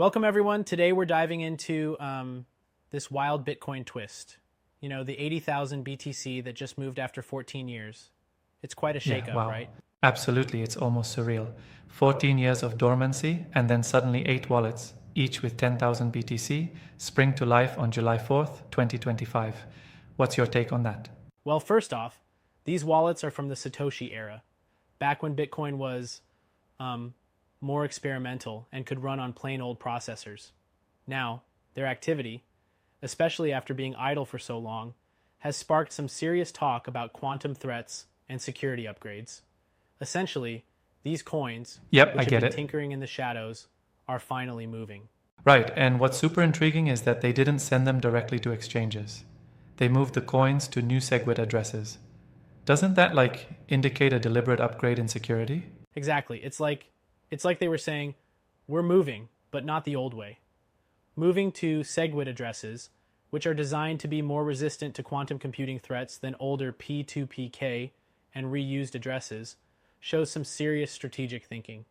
Welcome, everyone. Today we're diving into this wild Bitcoin twist. You know, the 80,000 BTC that just moved after 14 years. It's quite a shakeup, Wow. right? Absolutely, it's almost surreal. 14 years of dormancy and then suddenly 8 wallets, each with 10,000 BTC, spring to life on July 4th, 2025. What's your take on that? Well, first off, these wallets are from the Satoshi era, back when Bitcoin was more experimental and could run on plain old processors. Now, their activity, especially after being idle for so long, has sparked some serious talk about quantum threats and security upgrades. Essentially, these coins, Yep, which I have get been it. tinkering in the shadows, are finally moving. Right, and what's super intriguing is that they didn't send them directly to exchanges. They moved the coins to new SegWit addresses. Doesn't that indicate a deliberate upgrade in security? Exactly. It's like they were saying, we're moving, but not the old way. Moving to SegWit addresses, which are designed to be more resistant to quantum computing threats than older P2PK and reused addresses, shows some serious strategic thinking.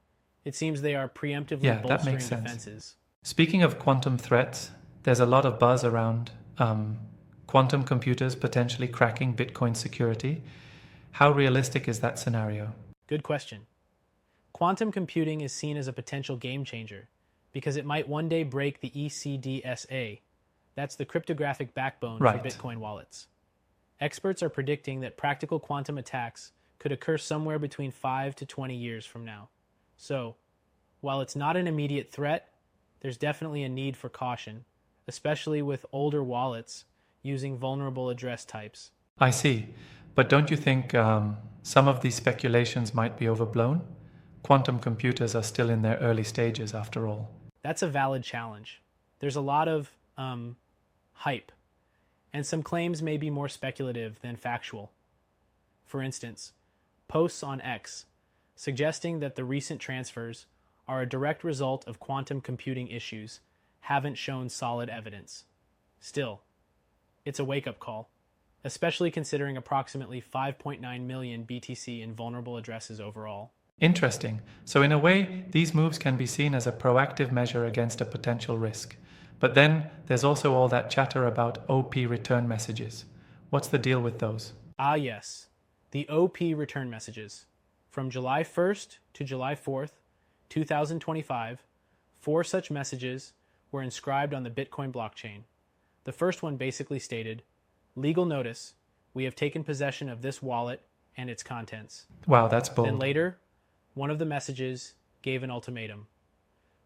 It seems they are preemptively Yeah, that bolstering makes sense. defenses. Speaking of quantum threats, there's a lot of buzz around quantum computers potentially cracking Bitcoin security. How realistic is that scenario? Good question. Quantum computing is seen as a potential game changer because it might one day break the ECDSA. That's the cryptographic backbone for Right. Bitcoin wallets. Experts are predicting that practical quantum attacks could occur somewhere between 5 to 20 years from now. So, while it's not an immediate threat, there's definitely a need for caution, especially with older wallets using vulnerable address types. I see. But don't you think some of these speculations might be overblown? Quantum computers are still in their early stages after all. That's a valid challenge. There's a lot of hype, and some claims may be more speculative than factual. For instance, posts on X suggesting that the recent transfers are a direct result of quantum computing issues haven't shown solid evidence. Still, it's a wake-up call, especially considering approximately 5.9 million BTC in vulnerable addresses overall. Interesting. So, in a way, these moves can be seen as a proactive measure against a potential risk. But then there's also all that chatter about OP return messages. What's the deal with those? Ah, yes, the OP return messages. From July 1st to July 4th, 2025, 4 such messages were inscribed on the Bitcoin blockchain. The first one basically stated, "Legal notice, we have taken possession of this wallet and its contents." Wow, that's Then bold. later, one of the messages gave an ultimatum.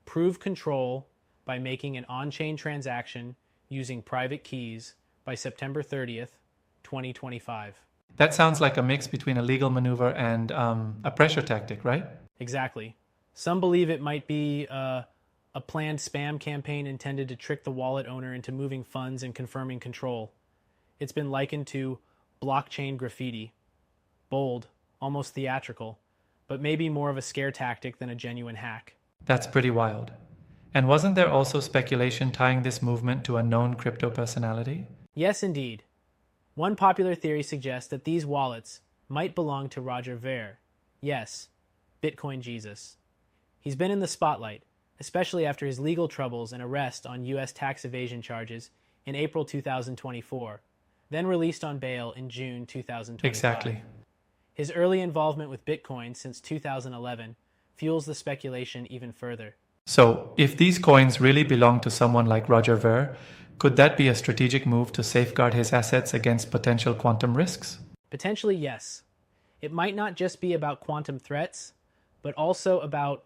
Prove control by making an on-chain transaction using private keys by September 30th, 2025. That sounds like a mix between a legal maneuver and a pressure tactic, right? Exactly. Some believe it might be a planned spam campaign intended to trick the wallet owner into moving funds and confirming control. It's been likened to blockchain graffiti. Bold, almost theatrical, but maybe more of a scare tactic than a genuine hack. That's pretty wild. And wasn't there also speculation tying this movement to a known crypto personality? Yes, indeed. One popular theory suggests that these wallets might belong to Roger Ver. Yes, Bitcoin Jesus. He's been in the spotlight, especially after his legal troubles and arrest on U.S. tax evasion charges in April 2024, then released on bail in June 2025. Exactly. His early involvement with Bitcoin since 2011 fuels the speculation even further. So, if these coins really belong to someone like Roger Ver, could that be a strategic move to safeguard his assets against potential quantum risks? Potentially, yes. It might not just be about quantum threats, but also about,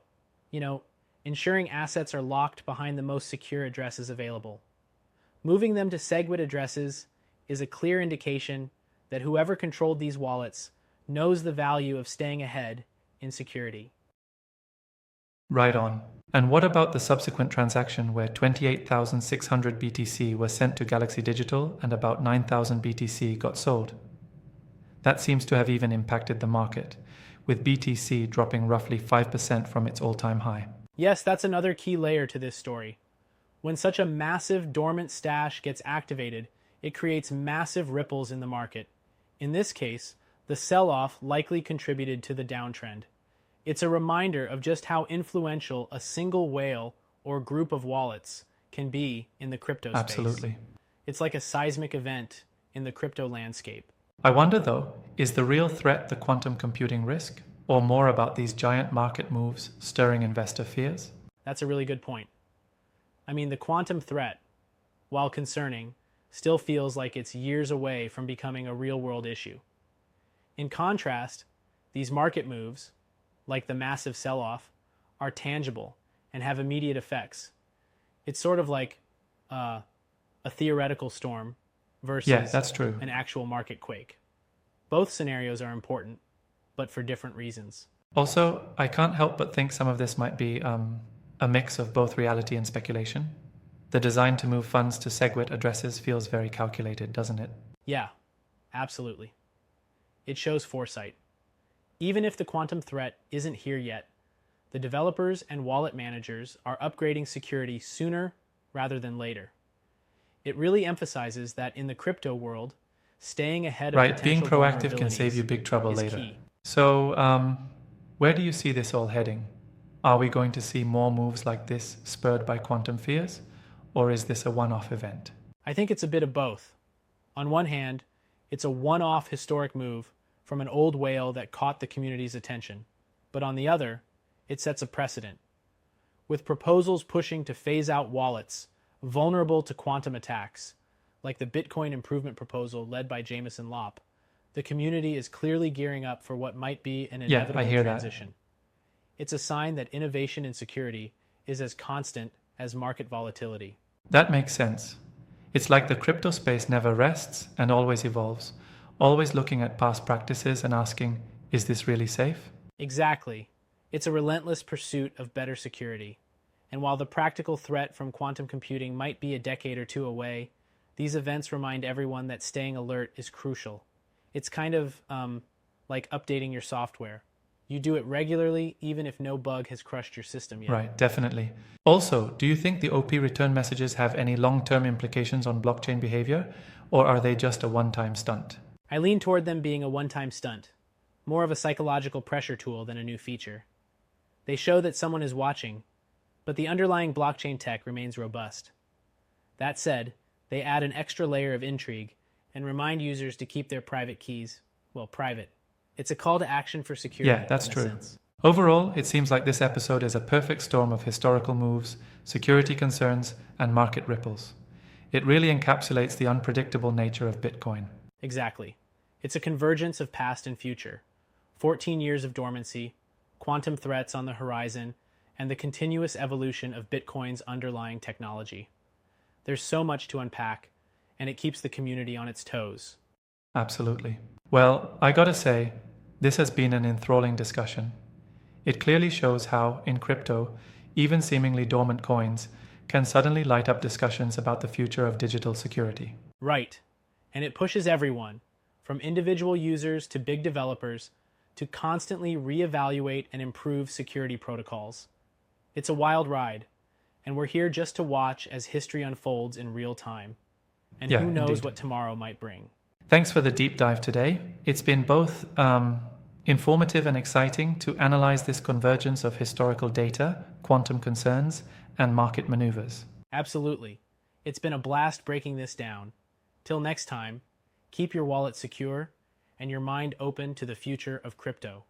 ensuring assets are locked behind the most secure addresses available. Moving them to SegWit addresses is a clear indication that whoever controlled these wallets knows the value of staying ahead in security. Right on. And what about the subsequent transaction where 28,600 BTC was sent to Galaxy Digital and about 9,000 BTC got sold? That seems to have even impacted the market, with BTC dropping roughly 5% from its all-time high. Yes, that's another key layer to this story. When such a massive dormant stash gets activated, it creates massive ripples in the market. In this case, the sell-off likely contributed to the downtrend. It's a reminder of just how influential a single whale or group of wallets can be in the crypto space. Absolutely. It's like a seismic event in the crypto landscape. I wonder though, is the real threat the quantum computing risk, or more about these giant market moves stirring investor fears? That's a really good point. I mean, the quantum threat, while concerning, still feels like it's years away from becoming a real-world issue. In contrast, these market moves, like the massive sell-off, are tangible and have immediate effects. It's sort of like a theoretical storm versus that's true. an actual market quake. Both scenarios are important, but for different reasons. Also, I can't help but think some of this might be a mix of both reality and speculation. The design to move funds to SegWit addresses feels very calculated, doesn't it? Yeah, absolutely. It shows foresight. Even if the quantum threat isn't here yet, the developers and wallet managers are upgrading security sooner rather than later. It really emphasizes that in the crypto world, staying ahead of Right, being potential proactive can save you big trouble is later. key. So, where do you see this all heading? Are we going to see more moves like this spurred by quantum fears? Or is this a one-off event? I think it's a bit of both. On one hand, it's a one-off historic move from an old whale that caught the community's attention. But on the other, it sets a precedent. With proposals pushing to phase out wallets vulnerable to quantum attacks, like the Bitcoin improvement proposal led by Jameson Lopp, the community is clearly gearing up for what might be an inevitable transition. It's a sign that innovation in security is as constant as market volatility. That makes sense. It's like the crypto space never rests and always evolves, always looking at past practices and asking, is this really safe? Exactly. It's a relentless pursuit of better security. And while the practical threat from quantum computing might be a decade or two away, these events remind everyone that staying alert is crucial. It's kind of like updating your software. You do it regularly, even if no bug has crushed your system yet. Right, definitely. Also, do you think the OP return messages have any long-term implications on blockchain behavior, or are they just a one-time stunt? I lean toward them being a one-time stunt, more of a psychological pressure tool than a new feature. They show that someone is watching, but the underlying blockchain tech remains robust. That said, they add an extra layer of intrigue and remind users to keep their private keys, private. It's a call to action for security. Yeah, that's true. Overall, it seems like this episode is a perfect storm of historical moves, security concerns, and market ripples. It really encapsulates the unpredictable nature of Bitcoin. Exactly. It's a convergence of past and future. 14 years of dormancy, quantum threats on the horizon, and the continuous evolution of Bitcoin's underlying technology. There's so much to unpack, and it keeps the community on its toes. Absolutely. Well, I gotta say, this has been an enthralling discussion. It clearly shows how, in crypto, even seemingly dormant coins can suddenly light up discussions about the future of digital security. Right. And it pushes everyone, from individual users to big developers, to constantly reevaluate and improve security protocols. It's a wild ride, and we're here just to watch as history unfolds in real time. And who knows indeed. what tomorrow might bring. Thanks for the deep dive today. It's been both informative and exciting to analyze this convergence of historical data, quantum concerns, and market maneuvers. Absolutely. It's been a blast breaking this down. Till next time, keep your wallet secure and your mind open to the future of crypto.